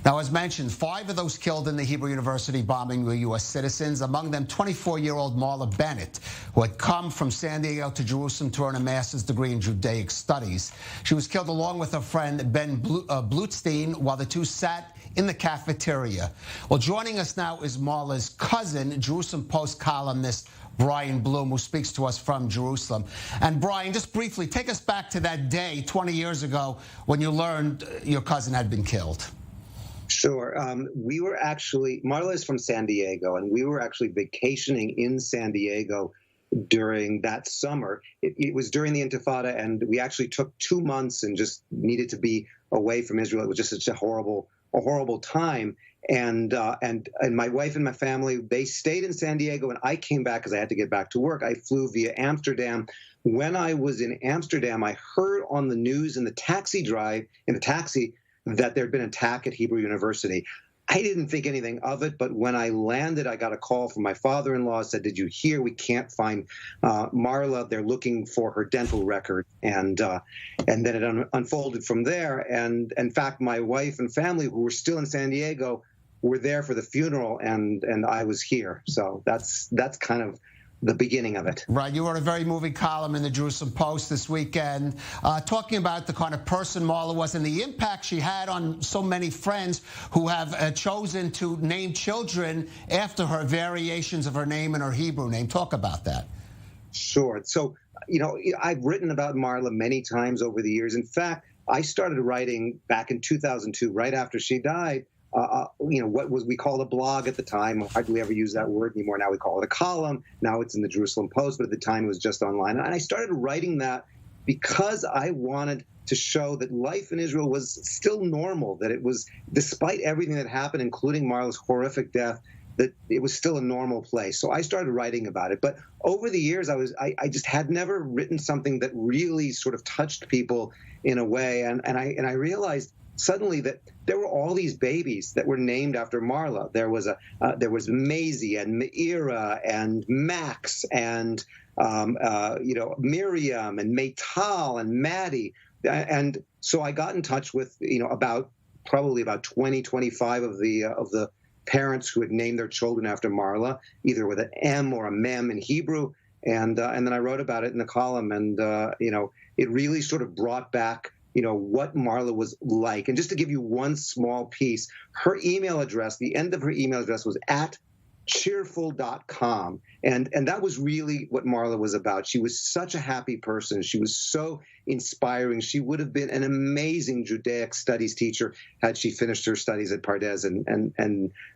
Now, as mentioned, 5 of those killed in the Hebrew University bombing were U.S. citizens, among them 24-year-old Marla Bennett, who had come from San Diego to Jerusalem to earn a master's degree in Judaic studies. She was killed along with her friend Ben Blutstein while the two sat in the cafeteria. Well, joining us now is Marla's cousin, Jerusalem Post columnist Brian Bloom, who speaks to us from Jerusalem. And Brian, just briefly, take us back to that day 20 years ago when you learned your cousin had been killed. Sure. We were actually, Marla is from San Diego, and we were actually vacationing in San Diego during that summer. It was during the Intifada, and we actually took 2 months and just needed to be away from Israel. It was just such a horrible time. And my wife and my family, they stayed in San Diego, and I came back because I had to get back to work. I flew via Amsterdam. When I was in Amsterdam, I heard on the news in the taxi that there'd been an attack at Hebrew University. I didn't think anything of it, but when I landed, I got a call from my father-in-law, said, "Did you hear? We can't find Marla. They're looking for her dental record." And then it unfolded from there. And in fact, my wife and family, who were still in San Diego, were there for the funeral, and I was here. So that's kind of the beginning of it. Right. You wrote a very moving column in the Jerusalem Post this weekend, talking about the kind of person Marla was and the impact she had on so many friends who have chosen to name children after her, variations of her name and her Hebrew name. Talk about that. Sure. So, I've written about Marla many times over the years. In fact, I started writing back in 2002, right after she died. What we called a blog at the time. I hardly ever use that word anymore. Now we call it a column. Now it's in the Jerusalem Post, but at the time it was just online. And I started writing that because I wanted to show that life in Israel was still normal, that it was, despite everything that happened, including Marla's horrific death, that it was still a normal place. So I started writing about it. But over the years, I just had never written something that really sort of touched people in a way. And I realized suddenly that there were all these babies that were named after Marla. There was Maisie and Meira and Max and Miriam and Maytal and Maddie. And so I got in touch with probably about 25 of the parents who had named their children after Marla, either with an M or a Mem in Hebrew. And then I wrote about it in the column, and it really sort of brought back what Marla was like. And just to give you one small piece, her email address, the end of her email address was @cheerful.com. And that was really what Marla was about. She was such a happy person. She was so inspiring. She would have been an amazing Judaic studies teacher had she finished her studies at Pardes and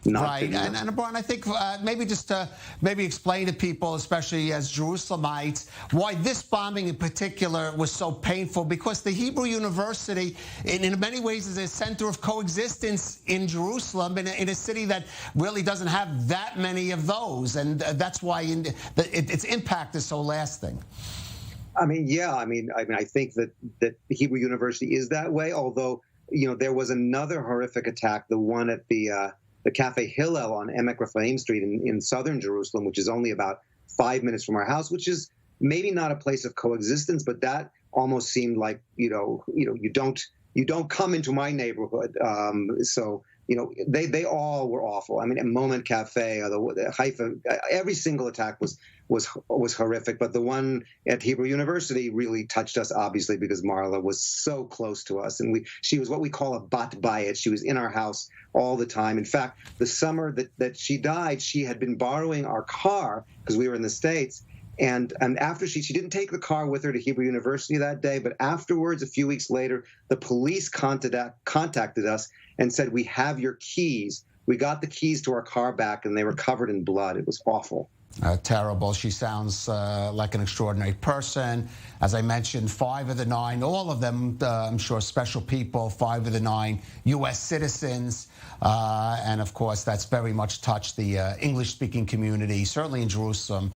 not. Right. And Brian, I think maybe just to explain to people, especially as Jerusalemites, why this bombing in particular was so painful, because the Hebrew University in many ways is a center of coexistence in Jerusalem, in a city that really doesn't have that many of those. And that's why its impact is so lasting. I think that the Hebrew University is that way, although, there was another horrific attack, the one at the Cafe Hillel on Emek Rephaim Street in southern Jerusalem, which is only about 5 minutes from our house, which is maybe not a place of coexistence, but that almost seemed like, you don't come into my neighborhood. So they all were awful. I mean, at Moment Cafe, or the Haifa, every single attack was horrific. But the one at Hebrew University really touched us, obviously, because Marla was so close to us, and she was what we call a bat bayit. She was in our house all the time. In fact, the summer that she died, she had been borrowing our car because we were in the States. And after she didn't take the car with her to Hebrew University that day, but afterwards, a few weeks later, the police contacted us and said, "We have your keys." We got the keys to our car back, and they were covered in blood. It was awful. Terrible. She sounds like an extraordinary person. As I mentioned, 5 of the 9, all of them, I'm sure, special people, 5 of the 9 U.S. citizens. And of course, that's very much touched the English-speaking community, certainly in Jerusalem.